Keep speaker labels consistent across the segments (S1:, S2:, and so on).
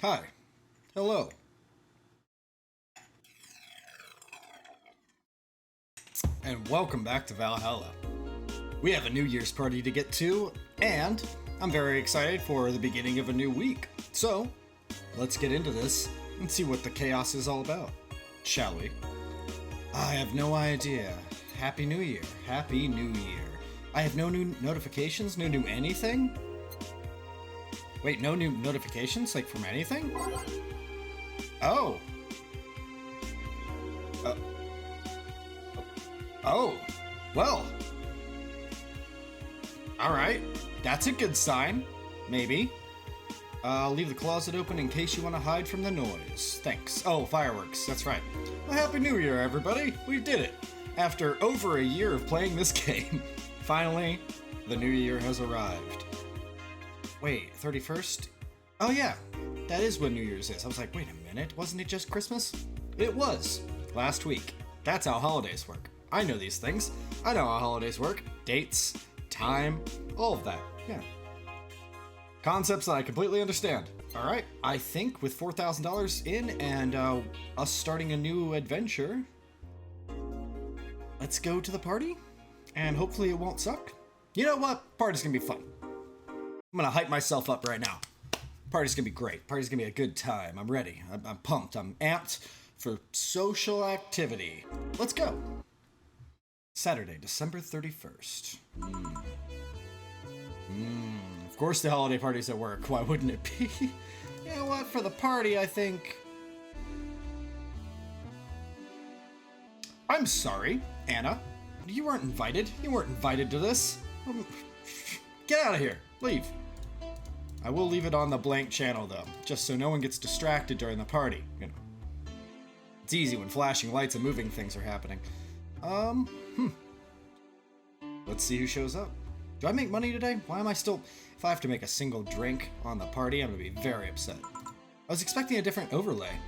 S1: Hi. Hello. And welcome back to Valhalla. We have a New Year's party to get to, and I'm very excited for the beginning of a new week. So, let's get into this and see what the chaos is all about, shall we? I have no idea. Happy New Year. Happy New Year. I have no new notifications, no new anything? Wait, no new notifications, like from anything? Oh. Oh. Well. Alright. That's a good sign. Maybe. I'll leave the closet open in case you want to hide from the noise. Thanks. Oh, fireworks. That's right. Well, Happy New Year, everybody. We did it. After over a year of playing this game, finally, the new year has arrived. Wait, 31st? Oh yeah, that is when New Year's is. I was like, wait a minute, wasn't it just Christmas? It was. Last week. That's how holidays work. I know these things. I know how holidays work. Dates, time, all of that. Yeah. Concepts that I completely understand. Alright, I think with $4,000 in and us starting a new adventure, let's go to the party, and hopefully it won't suck. You know what? Party's gonna be fun. I'm gonna hype myself up right now. Party's gonna be great. Party's gonna be a good time. I'm ready. I'm pumped. I'm amped for social activity. Let's go. Saturday, December 31st. Of course the holiday party's at work. Why wouldn't it be? You know what? For the party, I think... I'm sorry, Anna. You weren't invited. You weren't invited to this. Get out of here. Leave. I will leave it on the blank channel, though, just so no one gets distracted during the party, you know. It's easy when flashing lights and moving things are happening. Let's see who shows up. Do I make money today? Why am I still... If I have to make a single drink on the party, I'm gonna be very upset. I was expecting a different overlay.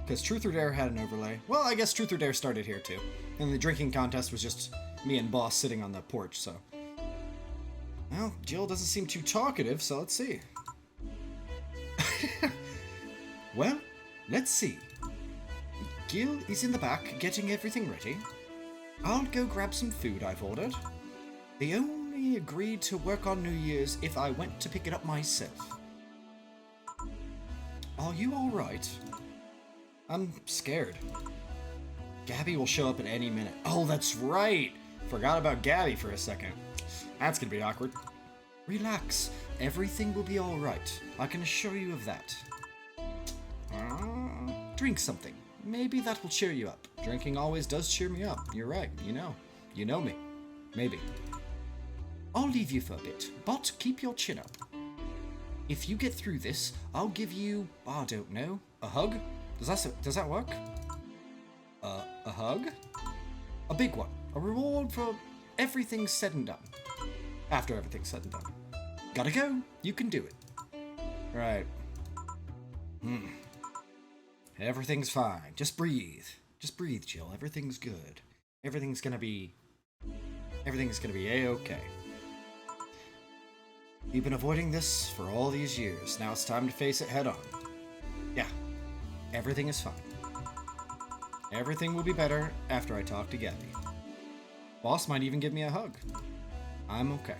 S1: Because Truth or Dare had an overlay. Well, I guess Truth or Dare started here, too. And the drinking contest was just me and Boss sitting on the porch, so... Well, Jill doesn't seem too talkative, so let's see. Well, let's see. Gil is in the back, getting everything ready. I'll go grab some food I've ordered. They only agreed to work on New Year's if I went to pick it up myself. Are you alright? I'm scared. Gaby will show up at any minute. Oh, that's right! Forgot about Gaby for a second. That's gonna be awkward. Relax. Everything will be alright. I can assure you of that. Drink something. Maybe that will cheer you up. Drinking always does cheer me up. You're right. You know. You know me. Maybe. I'll leave you for a bit, but keep your chin up. If you get through this, I'll give you, I don't know, a hug? Does that work? A hug? A big one. A reward for everything said and done. After everything's said and done. Gotta go. You can do it. Right. Everything's fine. Just breathe. Just breathe, Jill. Everything's good. Everything's gonna be A-okay. You've been avoiding this for all these years. Now it's time to face it head on. Yeah. Everything is fine. Everything will be better after I talk to Gaby. Boss might even give me a hug. I'm okay.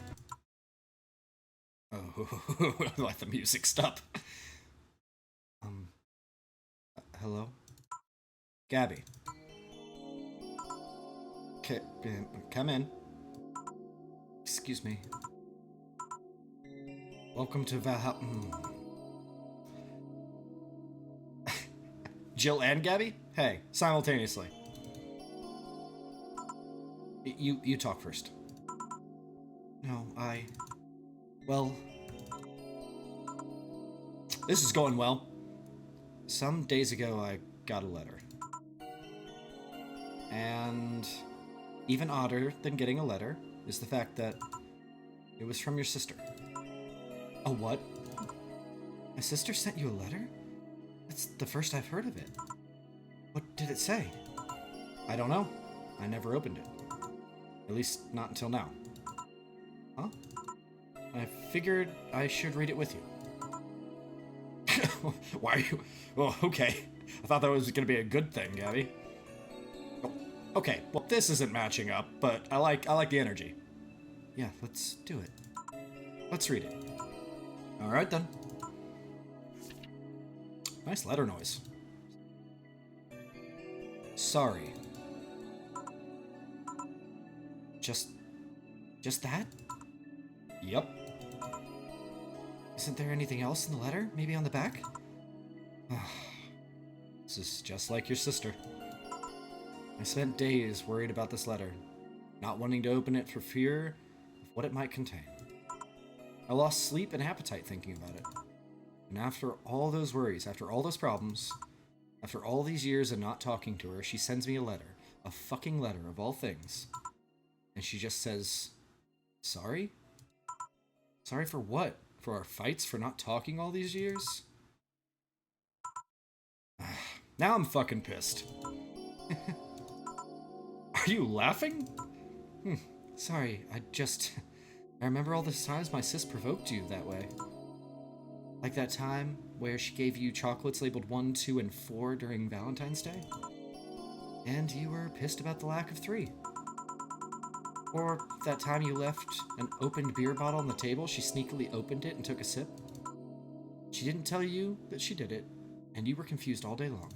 S1: Oh, let the music stop. Hello? Gaby. Come in. Excuse me. Welcome to Valhalla. Jill and Gaby? Hey, simultaneously. You talk first. No, well... This is going well. Some days ago, I got a letter. And even odder than getting a letter is the fact that it was from your sister. A what? My sister sent you a letter? That's the first I've heard of it. What did it say? I don't know. I never opened it. At least, not until now. Huh? I figured I should read it with you. Why are you... Well, okay. I thought that was going to be a good thing, Gabby. Oh, okay, well, this isn't matching up, but I like the energy. Yeah, let's do it. Let's read it. Alright, then. Nice letter noise. Sorry. Just that? Yep. Isn't there anything else in the letter? Maybe on the back? This is just like your sister. I spent days worried about this letter, not wanting to open it for fear of what it might contain. I lost sleep and appetite thinking about it. And after all those worries, after all those problems, after all these years of not talking to her, she sends me a letter. A fucking letter, of all things. And she just says, sorry? Sorry for what? For our fights? For not talking all these years? Now I'm fucking pissed. Are you laughing? Sorry, I remember all the times my sis provoked you that way. Like that time where she gave you chocolates labeled 1, 2, and 4 during Valentine's Day? And you were pissed about the lack of 3. Or that time you left an opened beer bottle on the table, she sneakily opened it and took a sip? She didn't tell you that she did it, and you were confused all day long.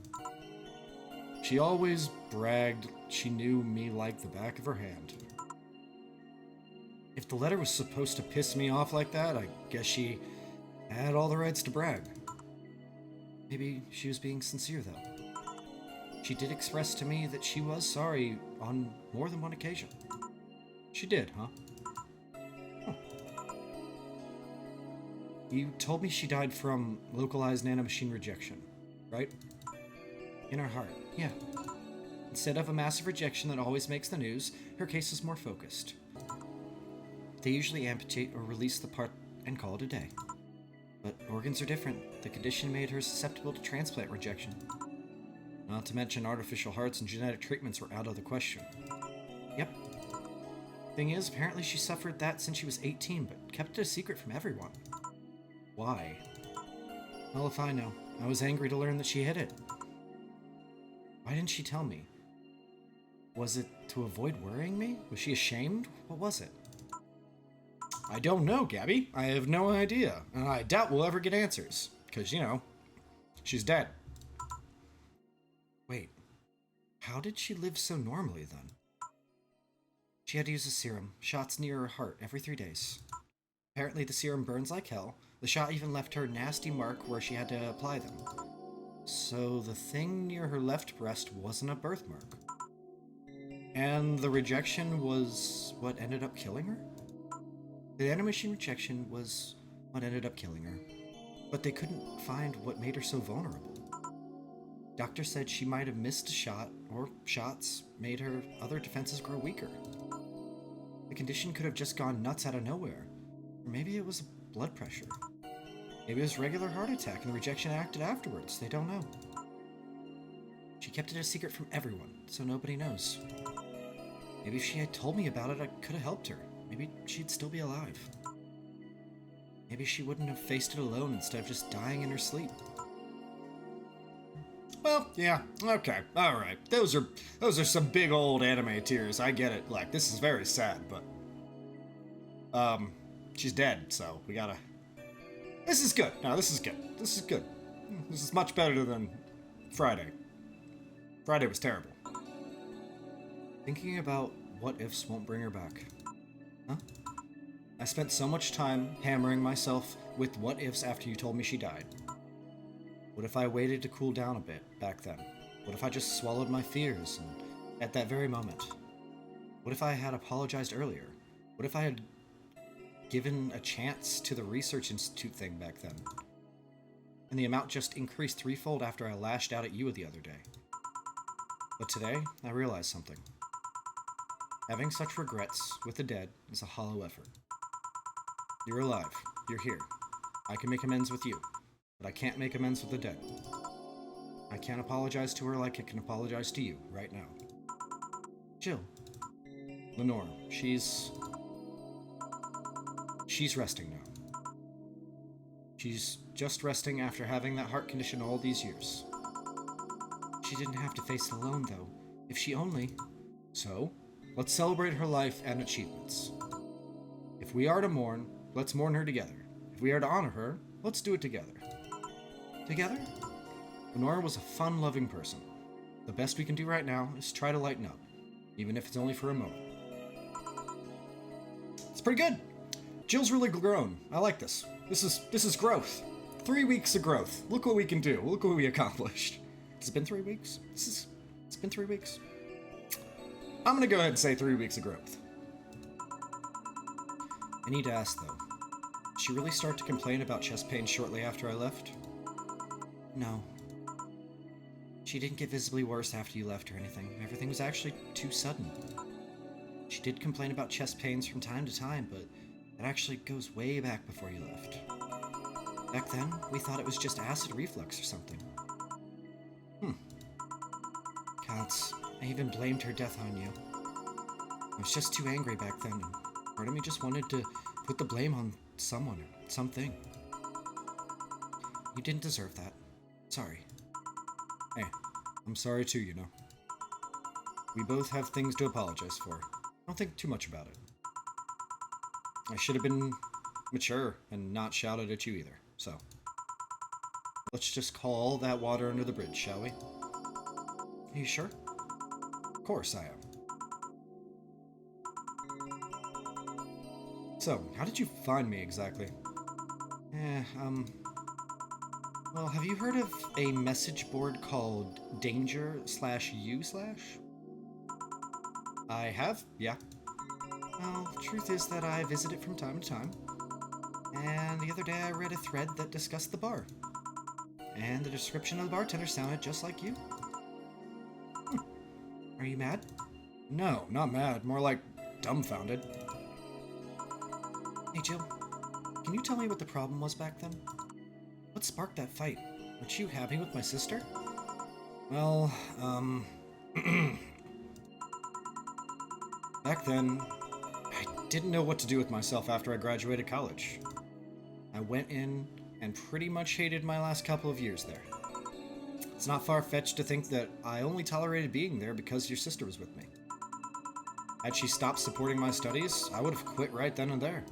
S1: She always bragged she knew me like the back of her hand. If the letter was supposed to piss me off like that, I guess she had all the rights to brag. Maybe she was being sincere, though. She did express to me that she was sorry on more than one occasion. She did, huh? Oh. You told me she died from localized nanomachine rejection, right? In her heart, yeah. Instead of a massive rejection that always makes the news, her case is more focused. They usually amputate or release the part and call it a day. But organs are different. The condition made her susceptible to transplant rejection. Not to mention artificial hearts and genetic treatments were out of the question. Yep. Thing is, apparently she suffered that since she was 18, but kept it a secret from everyone. Why? Well, if I know. I was angry to learn that she hid it. Why didn't she tell me? Was it to avoid worrying me? Was she ashamed? What was it? I don't know, Gabby. I have no idea. And I doubt we'll ever get answers. Because, you know, she's dead. Wait. How did she live so normally, then? She had to use a serum. Shots near her heart every 3 days. Apparently the serum burns like hell. The shot even left her a nasty mark where she had to apply them. So the thing near her left breast wasn't a birthmark. And the rejection was what ended up killing her? The nanomachine rejection was what ended up killing her. But they couldn't find what made her so vulnerable. Doctor said she might have missed a shot, or shots made her other defenses grow weaker. The condition could have just gone nuts out of nowhere. Or maybe it was blood pressure. Maybe it was regular heart attack and the rejection acted afterwards. They don't know. She kept it a secret from everyone, so nobody knows. Maybe if she had told me about it, I could have helped her. Maybe she'd still be alive. Maybe she wouldn't have faced it alone instead of just dying in her sleep. Well, yeah, okay, alright. Those are some big old anime tears. I get it. Like, this is very sad, but she's dead, so we gotta... This is good. No, this is good. This is good. This is much better than Friday. Friday was terrible. Thinking about what ifs won't bring her back. Huh? I spent so much time hammering myself with what ifs after you told me she died. What if I waited to cool down a bit back then? What if I just swallowed my fears and at that very moment? What if I had apologized earlier? What if I had given a chance to the Research Institute thing back then? And the amount just increased threefold after I lashed out at you the other day. But today, I realized something. Having such regrets with the dead is a hollow effort. You're alive. You're here. I can make amends with you, but I can't make amends with the dead. I can't apologize to her like I can apologize to you right now. Jill. Lenore, she's resting now. She's just resting after having that heart condition all these years.
S2: She didn't have to face it alone, though. If she only...
S1: So, let's celebrate her life and achievements. If we are to mourn, let's mourn her together. If we are to honor her, let's do it together.
S2: Together?
S1: Lenora was a fun-loving person. The best we can do right now is try to lighten up, even if it's only for a moment. It's pretty good. Jill's really grown. I like this. This is growth. 3 weeks of growth. Look what we can do. Look what we accomplished. Has it been 3 weeks? It's been 3 weeks. I'm gonna go ahead and say 3 weeks of growth. I need to ask though, did she really start to complain about chest pain shortly after I left?
S2: No. She didn't get visibly worse after you left or anything. Everything was actually too sudden. She did complain about chest pains from time to time, but it actually goes way back before you left. Back then, we thought it was just acid reflux or something. Gods, I even blamed her death on you. I was just too angry back then, and part of me just wanted to put the blame on someone or something. You didn't deserve that. Sorry.
S1: Hey, I'm sorry too, you know. We both have things to apologize for. Don't think too much about it. I should have been mature and not shouted at you either, so. Let's just call all that water under the bridge, shall we?
S2: Are you sure?
S1: Of course I am. So, how did you find me exactly?
S2: Well, have you heard of a message board called Danger/U/?
S1: I have, yeah.
S2: Well, the truth is that I visit it from time to time. And the other day I read a thread that discussed the bar. And the description of the bartender sounded just like you. Are you mad?
S1: No, not mad. More like dumbfounded.
S2: Hey, Jill. Can you tell me what the problem was back then? What sparked that fight? What you having with my sister?
S1: Well, back then, I didn't know what to do with myself after I graduated college. I went in and pretty much hated my last couple of years there. It's not far-fetched to think that I only tolerated being there because your sister was with me. Had she stopped supporting my studies, I would have quit right then and there.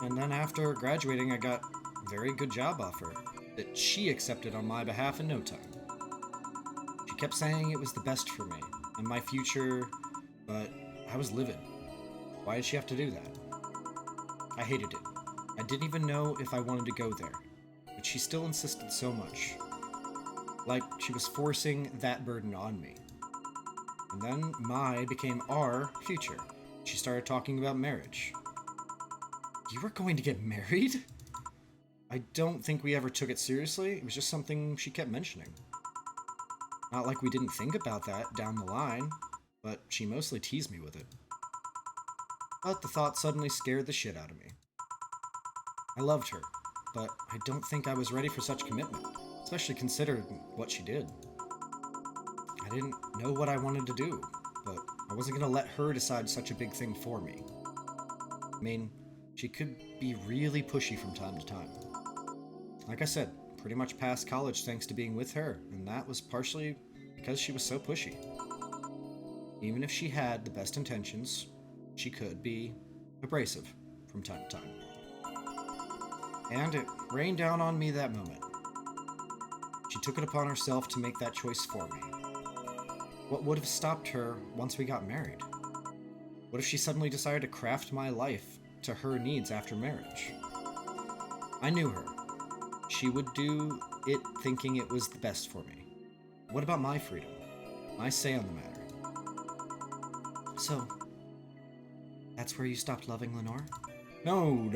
S1: And then after graduating, I got a very good job offer that she accepted on my behalf in no time. She kept saying it was the best for me and my future, but I was livid. Why did she have to do that? I hated it. I didn't even know if I wanted to go there, but she still insisted so much. Like she was forcing that burden on me. And then my became our future. She started talking about marriage. You were going to get married? I don't think we ever took it seriously. It was just something she kept mentioning. Not like we didn't think about that down the line, but she mostly teased me with it. But the thought suddenly scared the shit out of me. I loved her, but I don't think I was ready for such commitment, especially considering what she did. I didn't know what I wanted to do, but I wasn't gonna let her decide such a big thing for me. I mean, she could be really pushy from time to time. Like I said, pretty much passed college thanks to being with her, and that was partially because she was so pushy. Even if she had the best intentions, she could be abrasive from time to time. And it rained down on me that moment. She took it upon herself to make that choice for me. What would have stopped her once we got married? What if she suddenly decided to craft my life to her needs after marriage? I knew her. She would do it thinking it was the best for me. What about my freedom? My say on the matter?
S2: So, that's where you stopped loving Lenore?
S1: No.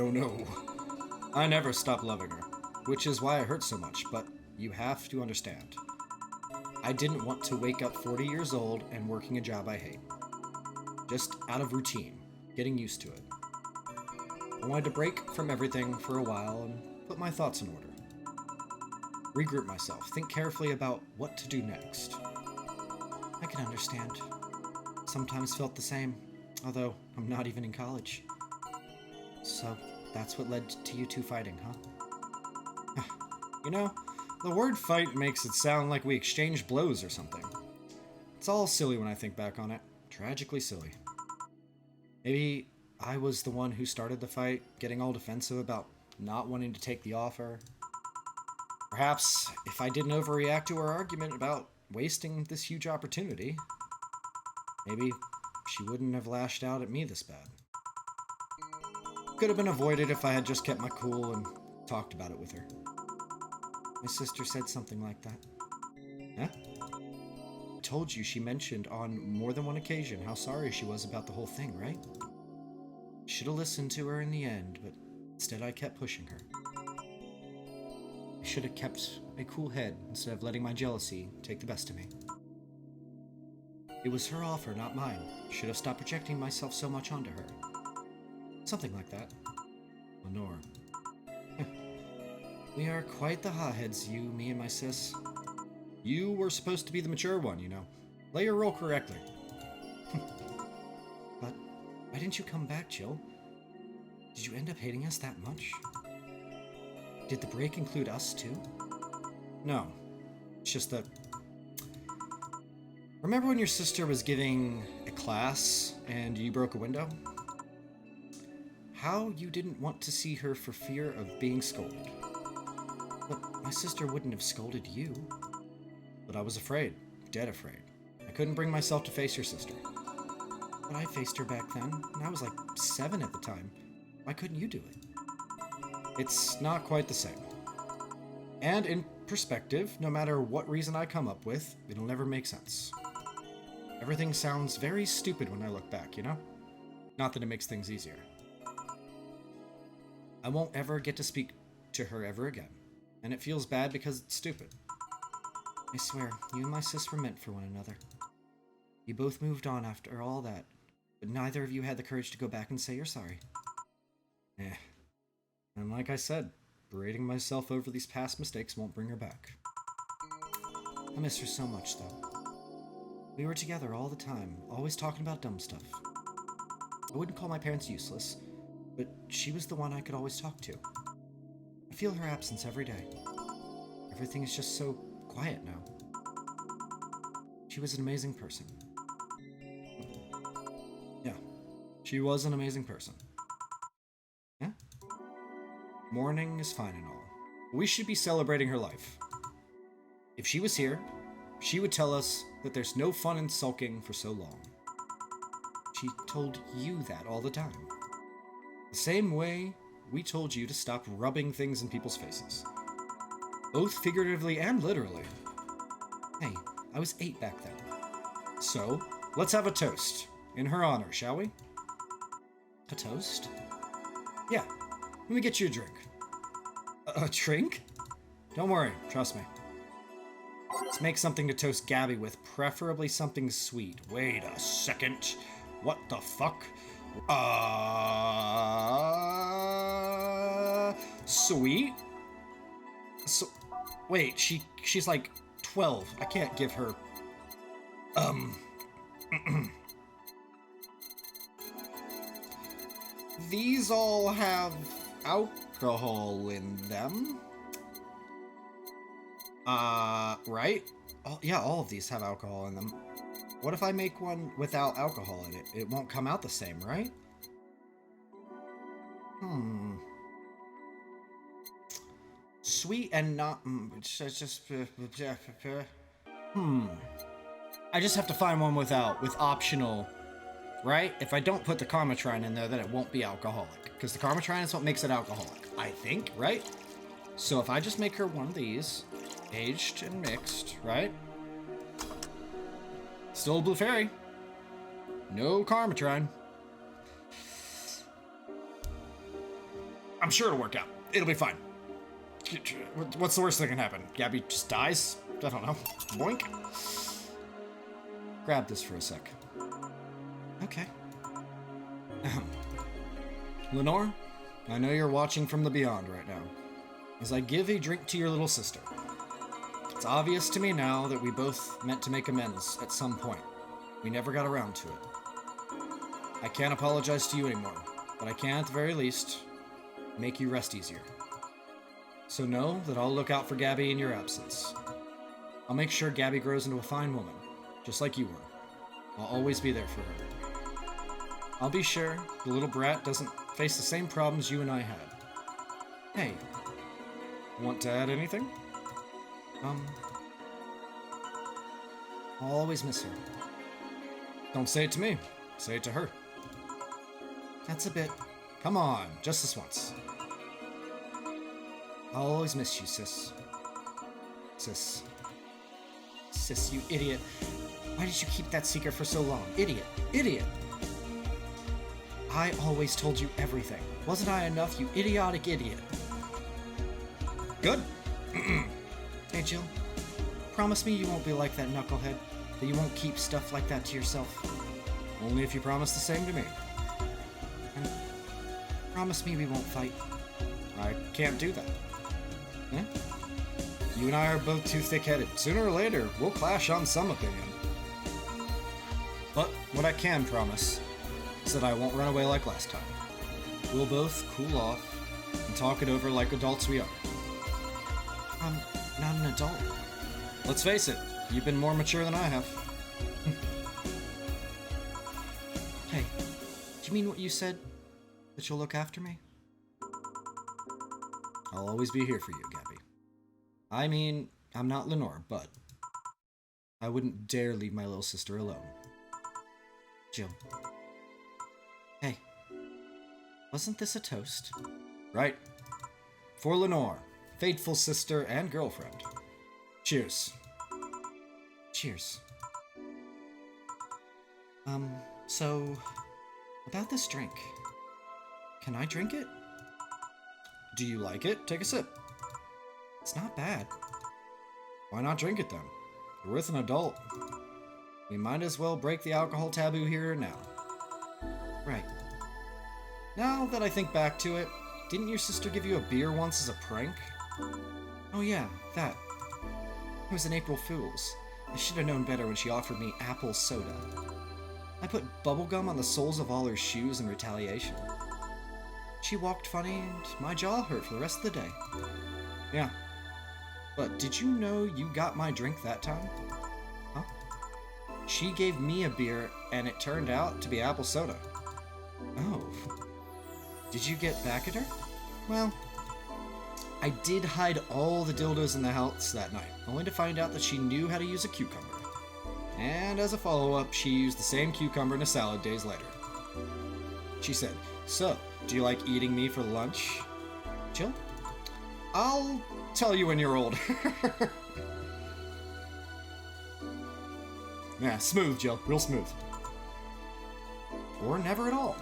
S1: I never stopped loving her, which is why it hurts so much, but you have to understand. I didn't want to wake up 40 years old and working a job I hate. Just out of routine, getting used to it. I wanted to break from everything for a while and put my thoughts in order. Regroup myself, think carefully about what to do next.
S2: I can understand. Sometimes felt the same, although I'm not even in college. So, that's what led to you two fighting, huh?
S1: You know, the word fight makes it sound like we exchanged blows or something. It's all silly when I think back on it. Tragically silly. Maybe I was the one who started the fight, getting all defensive about not wanting to take the offer. Perhaps if I didn't overreact to our argument about wasting this huge opportunity, maybe she wouldn't have lashed out at me this bad. Could have been avoided if I had just kept my cool and talked about it with her. My sister said something like that. Huh? I told you she mentioned on more than one occasion how sorry she was about the whole thing, right? Should have listened to her in the end, but instead I kept pushing her. I should have kept a cool head instead of letting my jealousy take the best of me. It was her offer, not mine. Should have stopped projecting myself so much onto her. Something like that. Lenore. We are quite the hotheads, you, me, and my sis. You were supposed to be the mature one, you know. Play your role correctly. But why didn't you come back, Jill? Did you end up hating us that much? Did the break include us, too? No. It's just that... Remember when your sister was giving a class and you broke a window? How you didn't want to see her for fear of being scolded. But my sister wouldn't have scolded you. But I was afraid. Dead afraid. I couldn't bring myself to face your sister. But I faced her back then, and I was like 7 at the time. Why couldn't you do it? It's not quite the same. And in perspective, no matter what reason I come up with, it'll never make sense. Everything sounds very stupid when I look back, you know? Not that it makes things easier. I won't ever get to speak to her ever again, and it feels bad because it's stupid. I swear, you and my sis were meant for one another. You both moved on after all that, but neither of you had the courage to go back and say you're sorry. And like I said, berating myself over these past mistakes won't bring her back. I miss her so much, though. We were together all the time, always talking about dumb stuff. I wouldn't call my parents useless, but she was the one I could always talk to. I feel her absence every day. Everything is just so quiet now. She was an amazing person. Yeah, she was an amazing person. Yeah? Mourning is fine and all. We should be celebrating her life. If she was here, she would tell us that there's no fun in sulking for so long. She told you that all the time. The same way we told you to stop rubbing things in people's faces. Both figuratively and literally. Hey, I was 8 back then. So, let's have a toast. In her honor, shall we? A toast? Yeah. Let me get you a drink. A drink? Don't worry, trust me. Let's make something to toast Gaby with, preferably something sweet. Wait a second. What the fuck? Sweet? So, wait, she's like 12. I can't give her... These all have alcohol in them. Right? Yeah, all of these have alcohol in them. What if I make one without alcohol in it? It won't come out the same, right? Sweet and not... I just have to find one with optional, right? If I don't put the Karmatrine in there, then it won't be alcoholic. Because the Karmatrine is what makes it alcoholic, I think, right? So if I just make her one of these, aged and mixed, right? Still a blue fairy. No Karmatrine. I'm sure it'll work out. It'll be fine. What's the worst that can happen? Gaby just dies? I don't know. Boink. Grab this for a sec. Okay. Lenore, I know you're watching from the beyond right now, as I give a drink to your little sister. It's obvious to me now that we both meant to make amends at some point. We never got around to it. I can't apologize to you anymore, but I can, at the very least, make you rest easier. So know that I'll look out for Gabby in your absence. I'll make sure Gabby grows into a fine woman, just like you were. I'll always be there for her. I'll be sure the little brat doesn't face the same problems you and I had. Hey, want to add anything?
S2: I'll always miss her.
S1: Don't say it to me. Say it to her.
S2: That's a bit.
S1: Come on, just this once.
S2: I'll always miss you, sis.
S1: Sis.
S2: Sis, you idiot. Why did you keep that secret for so long? Idiot. Idiot. I always told you everything. Wasn't I enough, you idiotic idiot?
S1: Good.
S2: Hey, Jill. Promise me you won't be like that knucklehead. That you won't keep stuff like that to yourself.
S1: Only if you promise the same to me.
S2: And promise me we won't fight.
S1: I can't do that. Eh? You and I are both too thick-headed. Sooner or later, we'll clash on some opinion. But what I can promise is that I won't run away like last time. We'll both cool off and talk it over like adults we are.
S2: I'm not an adult.
S1: Let's face it, you've been more mature than I have.
S2: Hey, do you mean what you said? That you'll look after me?
S1: I'll always be here for you, Gabby. I mean, I'm not Lenore, but I wouldn't dare leave my little sister alone.
S2: Jill. Hey, wasn't this a toast?
S1: Right. For Lenore, faithful sister and girlfriend. Cheers.
S2: Cheers. So, about this drink. Can I drink it?
S1: Do you like it? Take a sip.
S2: It's not bad.
S1: Why not drink it then? You're with an adult. We might as well break the alcohol taboo here and now.
S2: Right.
S1: Now that I think back to it, didn't your sister give you a beer once as a prank?
S2: Oh yeah, that. It was an April Fool's. I should have known better when she offered me apple soda. I put bubblegum on the soles of all her shoes in retaliation. She walked funny and my jaw hurt for the rest of the day.
S1: Yeah. But did you know you got my drink that time?
S2: Huh?
S1: She gave me a beer and it turned out to be apple soda.
S2: Oh. Did you get back at her?
S1: Well, I did hide all the dildos in the house that night, only to find out that she knew how to use a cucumber. And as a follow-up, she used the same cucumber in a salad days later. She said, "So, do you like eating me for lunch?"
S2: Jill?
S1: I'll tell you when you're old. Yeah, smooth, Jill. Real smooth. Or never at all.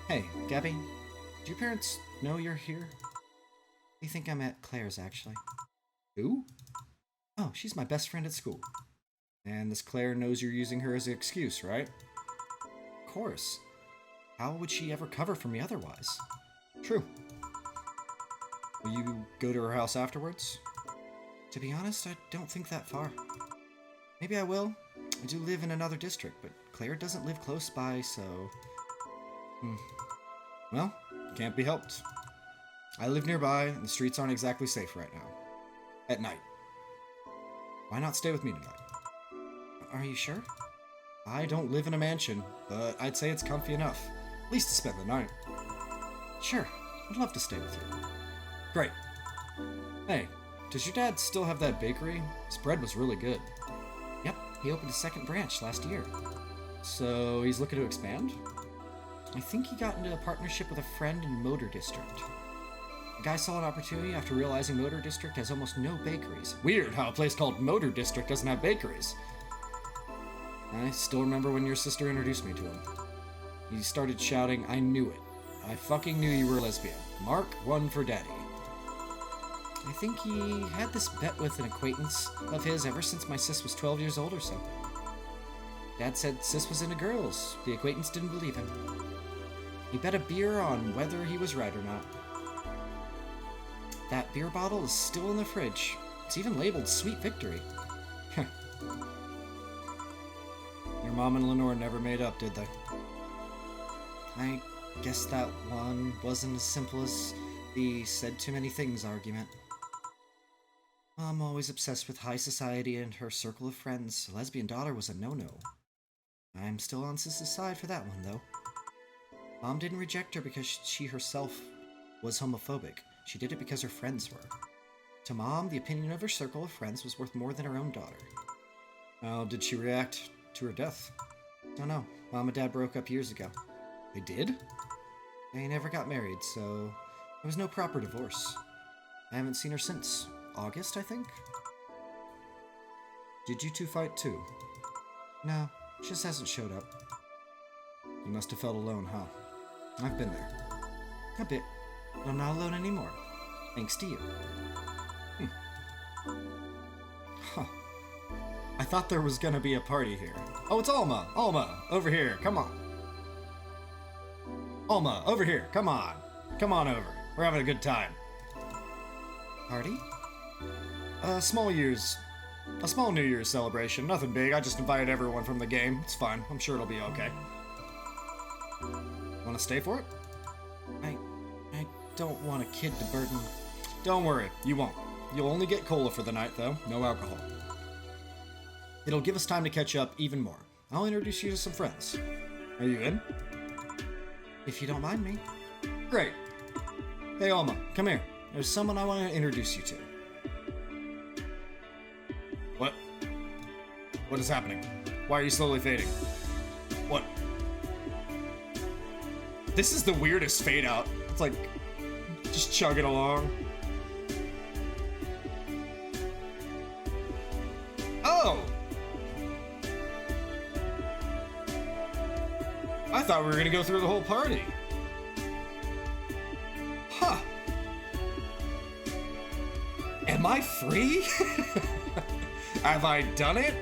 S2: Hey, Gabby, do your parents know you're here? They think I'm at Claire's, actually.
S1: Who?
S2: Oh, she's my best friend at school.
S1: And this Claire knows you're using her as an excuse, right?
S2: Of course. How would she ever cover for me otherwise?
S1: True. Will you go to her house afterwards?
S2: To be honest, I don't think that far. Maybe I will. I do live in another district, but Claire doesn't live close by, so...
S1: Well, can't be helped. I live nearby, and the streets aren't exactly safe right now. At night. Why not stay with me tonight?
S2: Are you sure?
S1: I don't live in a mansion, but I'd say it's comfy enough. At least to spend the night.
S2: Sure. I'd love to stay with you.
S1: Great. Hey, does your dad still have that bakery? His bread was really good.
S2: Yep, he opened a second branch last year.
S1: So he's looking to expand?
S2: I think he got into a partnership with a friend in Motor District. The guy saw an opportunity after realizing Motor District has almost no bakeries.
S1: Weird how a place called Motor District doesn't have bakeries. I still remember when your sister introduced me to him. He started shouting, "I knew it. I fucking knew you were a lesbian. Mark one for daddy."
S2: I think he had this bet with an acquaintance of his ever since my sis was 12 years old or so. Dad said sis was into girls. The acquaintance didn't believe him. He bet a beer on whether he was right or not. That beer bottle is still in the fridge. It's even labeled Sweet Victory.
S1: Your mom and Lenore never made up, did they?
S2: I guess that one wasn't as simple as The said too many things argument. Mom always obsessed with high society and her circle of friends. A lesbian daughter was a no-no. I'm still on Sis's side for that one, though. Mom didn't reject her because she herself was homophobic. She did it because her friends were. To Mom, the opinion of her circle of friends was worth more than her own daughter. How did she react to her death? Don't know. Mom and Dad broke up years ago. They did? They never got married, so there was no proper divorce. I haven't seen her since. August, I think? Did you two fight too? No, she just hasn't showed up. You must have felt alone, huh? I've been there. A bit. But I'm not alone anymore. Thanks to you. Huh. I thought there was gonna be a party here. Oh, it's Alma! Alma! Over here, come on! Alma, over here, come on! Come on over. We're having a good time. Party? A small New Year's celebration. Nothing big. I just invited everyone from the game. It's fine. I'm sure it'll be okay. Want to stay for it? I don't want a kid to burden. Don't worry, you won't. You'll only get cola for the night, though. No alcohol. It'll give us time to catch up even more. I'll introduce you to some friends. Are you in? If you don't mind me. Great. Hey, Alma, come here. There's someone I want to introduce you to. What? What is happening? Why are you slowly fading? What? This is the weirdest fade out. It's like, just chugging along. Oh! I thought we were gonna go through the whole party. Huh. Am I free? Have I done it?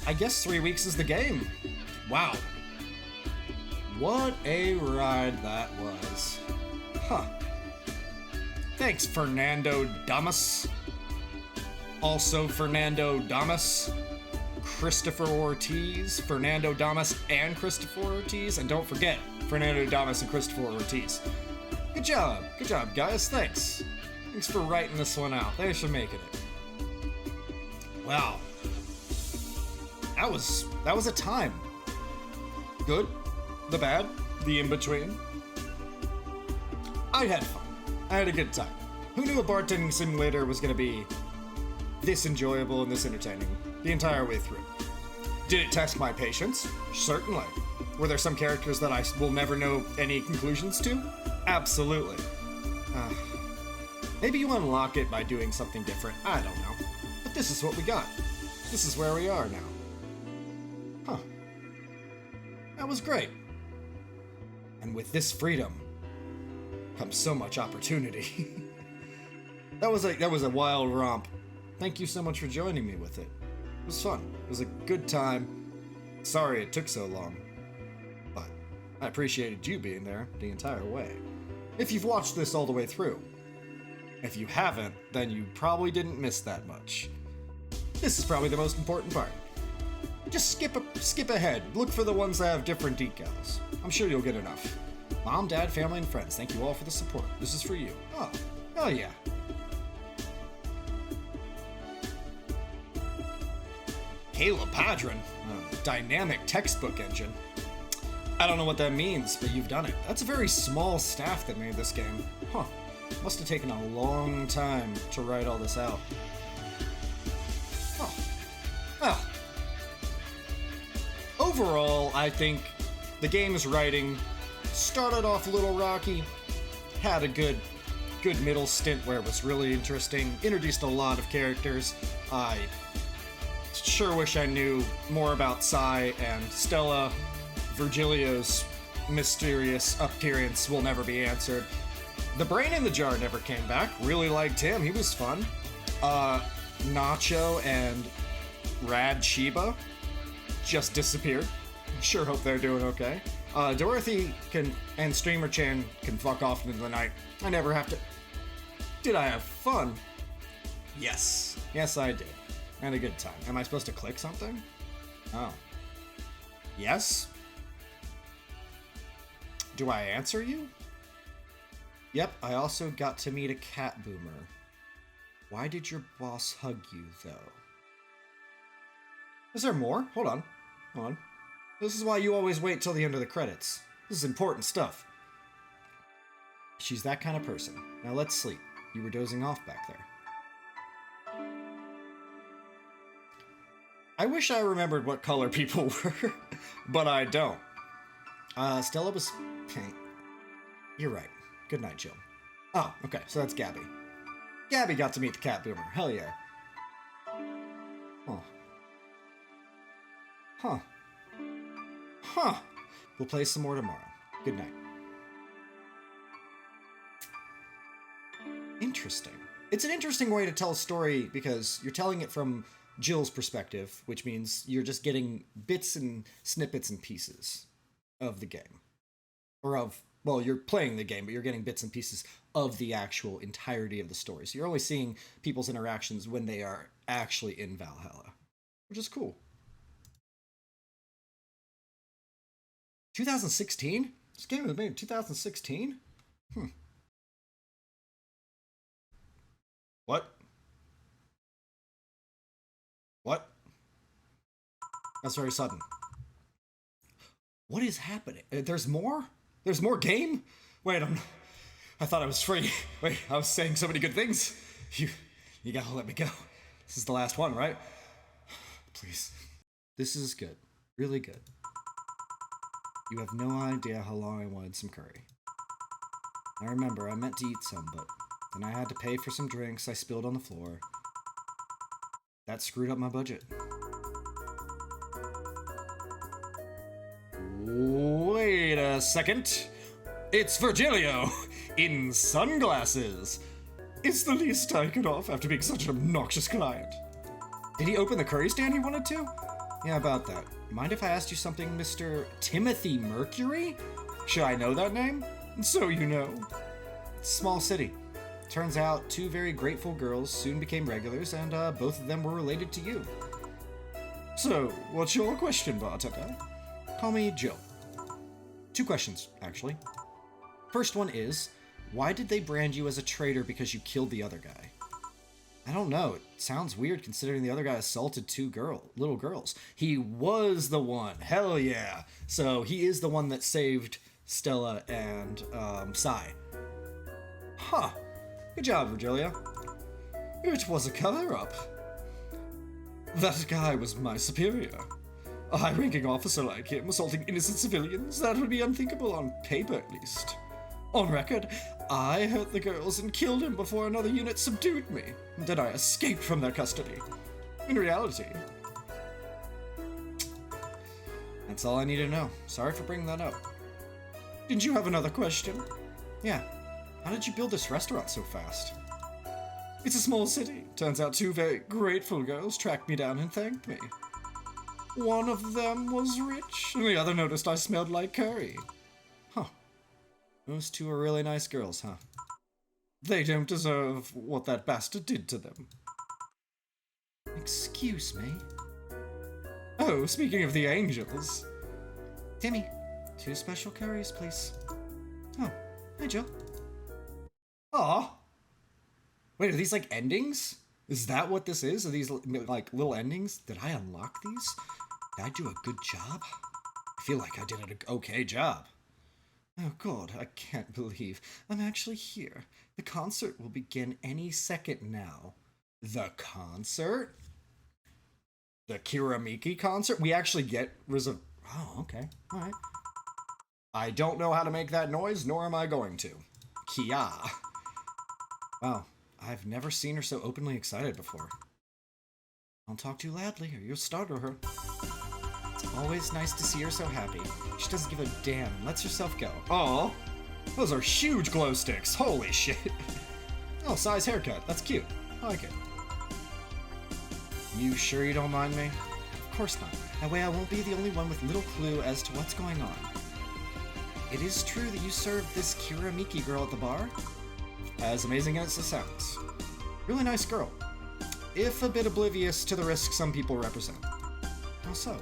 S2: I guess 3 weeks is the game. Wow. What a ride that was. Huh. Thanks, Fernando Damas. Also Fernando Damas. Christopher Ortiz. Fernando Damas and Christopher Ortiz. And don't forget, Fernando Damas and Christopher Ortiz. Good job, guys. Thanks. Thanks for writing this one out. Thanks for making it. Wow. That was a time. Good, the bad, the in-between. I had fun. I had a good time. Who knew a bartending simulator was going to be this enjoyable and this entertaining the entire way through? Did it test my patience? Certainly. Were there some characters that I will never know any conclusions to? Absolutely. Maybe you unlock it by doing something different. I don't know. But this is what we got. This is where we are now. Huh. That was great. And with this freedom comes so much opportunity. That was a wild romp. Thank you so much for joining me with it. It was fun. It was a good time. Sorry it took so long. But I appreciated you being there the entire way. If you've watched this all the way through. If you haven't, then you probably didn't miss that much. This is probably the most important part. Just skip ahead. Look for the ones that have different decals. I'm sure you'll get enough. Mom, Dad, family, and friends, thank you all for the support. This is for you. Oh yeah. Caleb Padron, a dynamic textbook engine. I don't know what that means, but you've done it. That's a very small staff that made this game. Huh. Must have taken a long time to write all this out. Oh. Well. Overall, I think the game's writing started off a little rocky, had a good middle stint where it was really interesting, introduced a lot of characters. I sure wish I knew more about Sai and Stella. Virgilio's mysterious appearance will never be answered. The brain in the jar never came back. Really liked him. He was fun. Nacho and Rad Shiba just disappeared. Sure hope they're doing okay. Dorothy and Streamer Chan can fuck off into the night. I never have to... Did I have fun? Yes. Yes, I did. I had a good time. Am I supposed to click something? Oh. Yes? Do I answer you? Yep, I also got to meet a cat boomer. Why did your boss hug you, though?
S1: Is there more? Hold on. Hold on. This is why you always wait till the end of the credits. This is important stuff.
S2: She's that kind of person. Now let's sleep. You were dozing off back there.
S1: I wish I remembered what color people were, but I don't.
S2: Stella was pink. You're right. Good night, Jill.
S1: Oh, okay, so that's Gaby. Gaby got to meet the cat boomer. Hell yeah.
S2: Huh.
S1: Huh. Huh.
S2: We'll play some more tomorrow. Good night. Interesting. It's an interesting way to tell a story because you're telling it from Jill's perspective, which means you're just getting bits and snippets and pieces of the game. Or of, well, you're playing the game, but you're getting bits and pieces of the actual entirety of the story. So you're only seeing people's interactions when they are actually in Valhalla, which is cool. 2016? This game was made in 2016?
S1: What? What?
S2: That's very sudden. What is happening?
S1: There's more? There's more game? Wait, I thought I was free. Wait, I was saying so many good things. You gotta let me go. This is the last one, right? Please.
S2: This is good. Really good. You have no idea how long I wanted some curry. I remember I meant to eat some, but then I had to pay for some drinks I spilled on the floor. That screwed up my budget.
S1: Wait a second. It's Virgilio in sunglasses. It's the least I could offer after being such an obnoxious client. Did he open the curry stand he wanted to?
S2: Yeah, about that. Mind if I asked you something, Mr. Timothy Mercury?
S1: Should I know that name? So you know.
S2: It's a small city. Turns out two very grateful girls soon became regulars, and both of them were related to you.
S1: So, what's your question, bartender?
S2: Call me Jill. 2 questions, actually. First one is, why did they brand you as a traitor because you killed the other guy? I don't know. It sounds weird considering the other guy assaulted 2 little girls.
S1: He was the one. Hell yeah. So he is the one that saved Stella and Sai. Huh. Good job, Virgilia. It was a cover-up. That guy was my superior. A high-ranking officer like him assaulting innocent civilians, that would be unthinkable on paper, at least. On record, I hurt the girls and killed him before another unit subdued me. Then I escaped from their custody. In reality...
S2: That's all I need to know. Sorry for bringing that up.
S1: Didn't you have another question?
S2: Yeah. How did you build this restaurant so fast?
S1: It's a small city. Turns out 2 very grateful girls tracked me down and thanked me. One of them was rich, and the other noticed I smelled like curry.
S2: Huh. Those 2 are really nice girls, huh?
S1: They don't deserve what that bastard did to them.
S2: Excuse me?
S1: Oh, speaking of the angels...
S2: Timmy, 2 special curries, please. Oh, hi, Jill.
S1: Aw. Wait, are these like endings? Is that what this is? Are these like little endings? Did I unlock these? Did I do a good job? I feel like I did an okay job.
S2: Oh god, I can't believe I'm actually here. The concert will begin any second now.
S1: The concert? The Kiramiki concert? We actually get Oh, okay. Alright. I don't know how to make that noise, nor am I going to. Kia.
S2: Wow, I've never seen her so openly excited before. Don't talk too loudly or you'll startle her. It's always nice to see her so happy. She doesn't give a damn and lets herself go.
S1: Aw, those are huge glow sticks. Holy shit. Oh, size haircut. That's cute. I like it.
S2: You sure you don't mind me? Of course not. That way I won't be the only one with little clue as to what's going on. It is true that you served this Kiramiki girl at the bar?
S1: As amazing as it sounds.
S2: Really nice girl.
S1: If a bit oblivious to the risks some people represent.
S2: How so?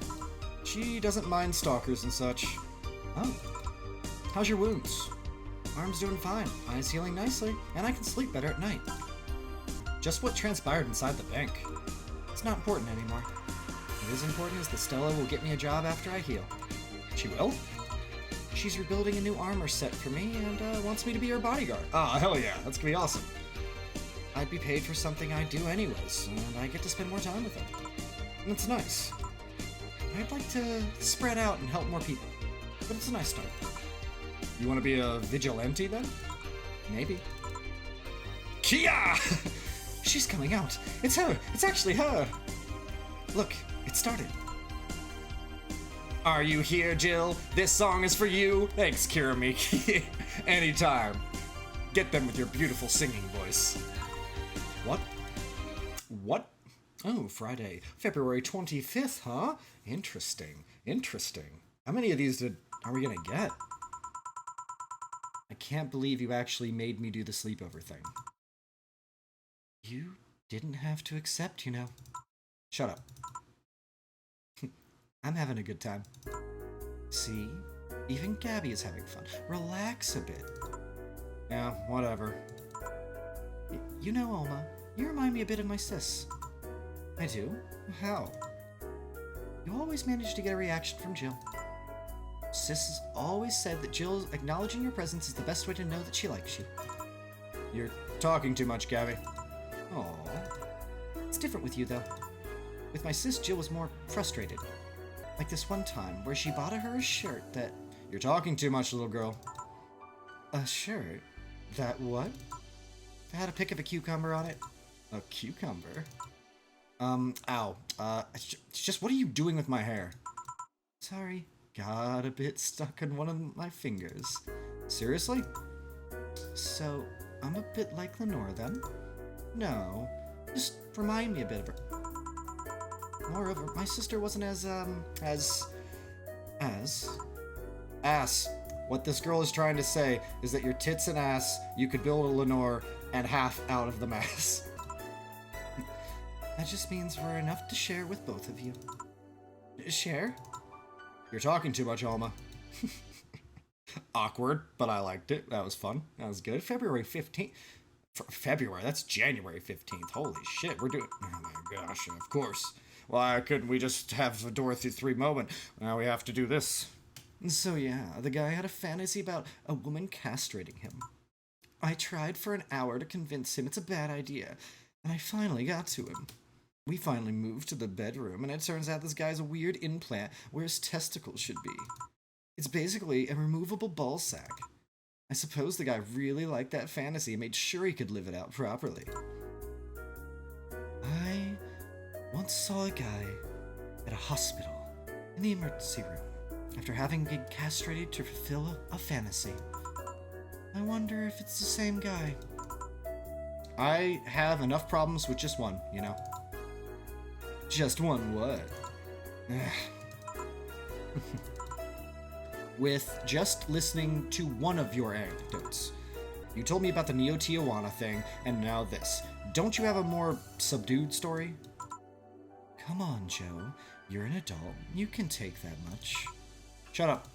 S1: She doesn't mind stalkers and such.
S2: Oh.
S1: How's your wounds?
S2: Arm's doing fine, eyes healing nicely, and I can sleep better at night.
S1: Just what transpired inside the bank.
S2: It's not important anymore. What is important is that Stella will get me a job after I heal.
S1: She will?
S2: She's rebuilding a new armor set for me and wants me to be her bodyguard.
S1: Ah, hell yeah, that's gonna be awesome.
S2: I'd be paid for something I do anyways, and I get to spend more time with her.
S1: That's nice.
S2: I'd like to spread out and help more people, but it's a nice start.
S1: You want to be a vigilante then?
S2: Maybe.
S1: Kia!
S2: She's coming out. It's her. It's actually her. Look, it started.
S1: Are you here, Jill? This song is for you. Thanks, Kiramiki. Anytime. Get them with your beautiful singing voice.
S2: What?
S1: What?
S2: Oh, Friday, February 25th, huh?
S1: Interesting. Interesting. How many of these are we gonna get?
S2: I can't believe you actually made me do the sleepover thing. You didn't have to accept, you know.
S1: Shut up.
S2: I'm having a good time. See? Even Gaby is having fun. Relax a bit.
S1: Yeah, whatever.
S2: You know, Alma, you remind me a bit of my sis.
S1: I do? How?
S2: You always manage to get a reaction from Jill. Sis has always said that Jill acknowledging your presence is the best way to know that she likes you.
S1: You're talking too much, Gaby.
S2: Aww. It's different with you, though. With my sis, Jill was more frustrated. Like this one time where she bought her a shirt that...
S1: You're talking too much, little girl.
S2: A shirt? That what? It had a pic of a cucumber on it.
S1: A cucumber? Ow. Just what are you doing with my hair?
S2: Sorry. Got a bit stuck in one of my fingers.
S1: Seriously?
S2: So, I'm a bit like Lenore then? No. Just remind me a bit of her. Moreover, my sister wasn't as.
S1: Ass. What this girl is trying to say is that your tits and ass, you could build a Lenore and half out of the mass.
S2: That just means we're enough to share with both of you. Share?
S1: You're talking too much, Alma. Awkward, but I liked it. That was fun. That was good. February 15th. February? That's January 15th. Holy shit, we're doing... Oh my gosh, of course. Why couldn't we just have a Dorothy 3 moment? Now we have to do this.
S2: So yeah, the guy had a fantasy about a woman castrating him. I tried for an hour to convince him it's a bad idea, and I finally got to him. We finally moved to the bedroom, and it turns out this guy's a weird implant where his testicles should be. It's basically a removable ball sack. I suppose the guy really liked that fantasy and made sure he could live it out properly. I once saw a guy at a hospital in the emergency room after having been castrated to fulfill a fantasy. I wonder if it's the same guy.
S1: I have enough problems with just one, you know.
S2: Just one what?
S1: With just listening to one of your anecdotes. You told me about the Neo Tijuana thing, and now this. Don't you have a more subdued story?
S2: Come on, Joe. You're an adult. You can take that much.
S1: Shut up.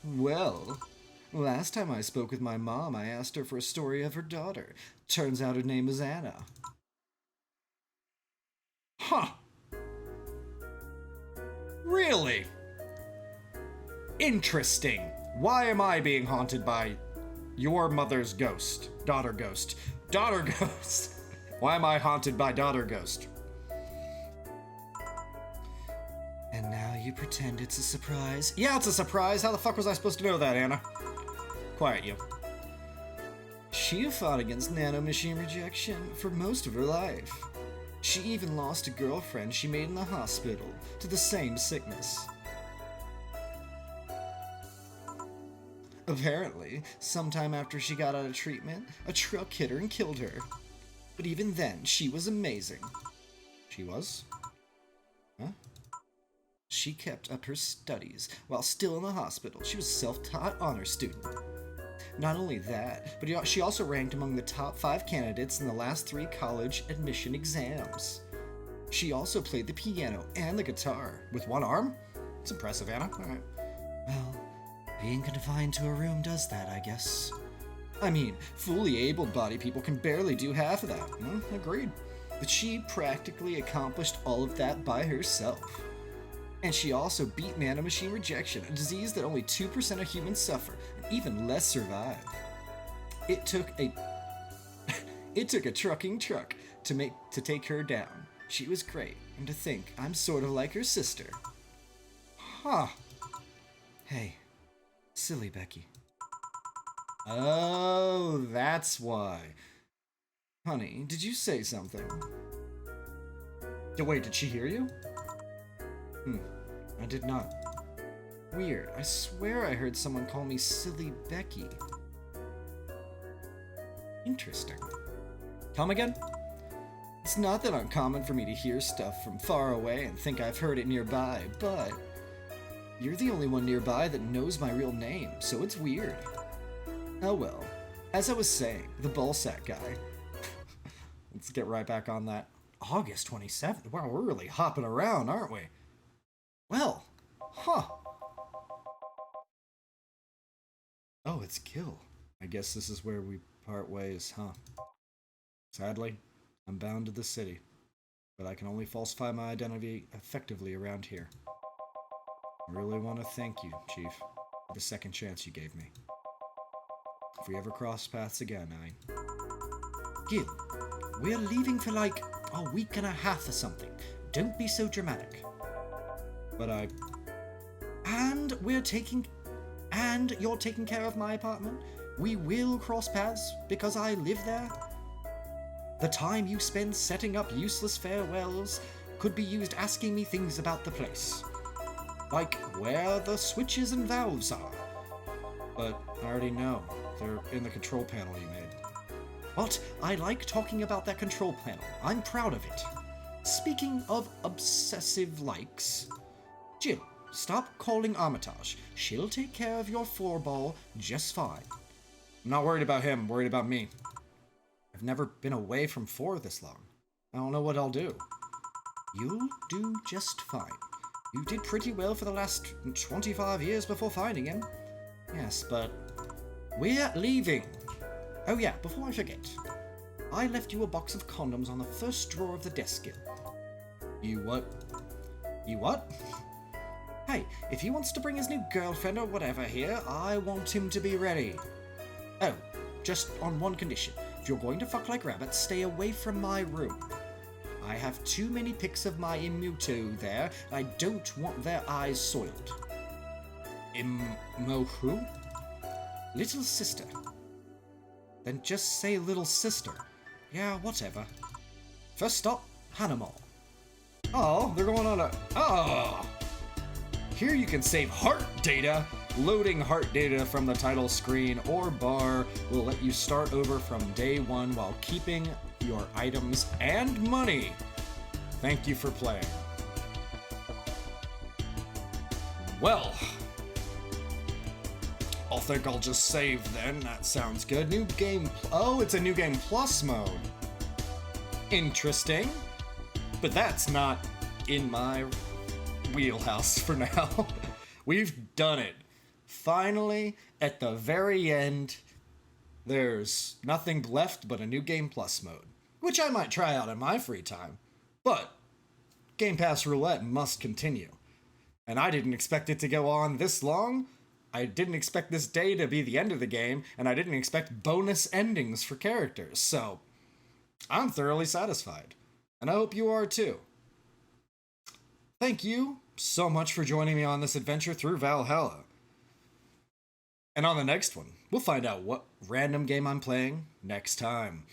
S2: Well, last time I spoke with my mom, I asked her for a story of her daughter. Turns out her name is Anna.
S1: Huh. Really? Interesting. Why am I being haunted by your mother's ghost? Daughter ghost. Daughter ghost. Why am I haunted by daughter ghost?
S2: And now you pretend it's a surprise?
S1: Yeah, it's a surprise. How the fuck was I supposed to know that, Anna? Quiet, you.
S2: She fought against nanomachine rejection for most of her life. She even lost a girlfriend she made in the hospital to the same sickness. Apparently, sometime after she got out of treatment, a truck hit her and killed her. But even then, she was amazing.
S1: She was? Huh?
S2: She kept up her studies while still in the hospital. She was a self-taught honor student. Not only that, but she also ranked among the top 5 candidates in the last 3 college admission exams. She also played the piano and the guitar.
S1: With one arm? It's impressive, Anna. All right.
S2: Well, being confined to a room does that, I guess.
S1: I mean, fully able-bodied people can barely do half of that. Agreed. But she practically accomplished all of that by herself. And she also beat nanomachine rejection, a disease that only 2% of humans suffer, and even less survive. It took a trucking truck to take her down. She was great, and to think I'm sort of like her sister. Huh. Hey, silly Becky. Oh, that's why. Honey, did you say something? Wait, did she hear you? I did not. Weird. I swear I heard someone call me Silly Becky. Interesting. Come again? It's not that uncommon for me to hear stuff from far away and think I've heard it nearby, but you're the only one nearby that knows my real name, so it's weird. Oh well. As I was saying, the ballsack guy. Let's get right back on that. August 27th? Wow, we're really hopping around, aren't we? Well, huh. Oh, it's Gil. I guess this is where we part ways, huh? Sadly, I'm bound to the city, but I can only falsify my identity effectively around here. I really want to thank you, Chief, for the second chance you gave me. If we ever cross paths again, Gil, we're leaving for like a week and a half or something. Don't be so dramatic. But And you're taking care of my apartment? We will cross paths because I live there? The time you spend setting up useless farewells could be used asking me things about the place. Like where the switches and valves are. But I already know. They're in the control panel you made. But I like talking about that control panel. I'm proud of it. Speaking of obsessive likes, Jill, stop calling Armitage. She'll take care of your floorball just fine. I'm not worried about him, I'm worried about me. I've never been away from 4 this long. I don't know what I'll do. You'll do just fine. You did pretty well for the last 25 years before finding him. Yes, but we're leaving. Oh yeah, before I forget, I left you a box of condoms on the first drawer of the desk, Gil. You what? You what? Hey, if he wants to bring his new girlfriend or whatever here, I want him to be ready. Oh, just on one condition. If you're going to fuck like rabbits, stay away from my room. I have too many pics of my Immuto there, and I don't want their eyes soiled. Immo who? Little sister. Then just say little sister. Yeah, whatever. First stop, Hanamall. Oh, they're going on a... Oh! Here you can save heart data. Loading heart data from the title screen or bar will let you start over from day 1 while keeping your items and money. Thank you for playing. Well, I think I'll just save then. That sounds good. New game. Oh, it's a new game plus mode. Interesting. But that's not in my wheelhouse for now. We've done it. Finally, at the very end, there's nothing left but a new game plus mode, which I might try out in my free time. But Game Pass Roulette must continue. And I didn't expect it to go on this long. I didn't expect this day to be the end of the game, and I didn't expect bonus endings for characters, so I'm thoroughly satisfied. And I hope you are too. Thank you so much for joining me on this adventure through Valhalla. And on the next one, we'll find out what random game I'm playing next time.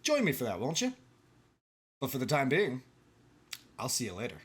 S1: Join me for that, won't you? But for the time being, I'll see you later.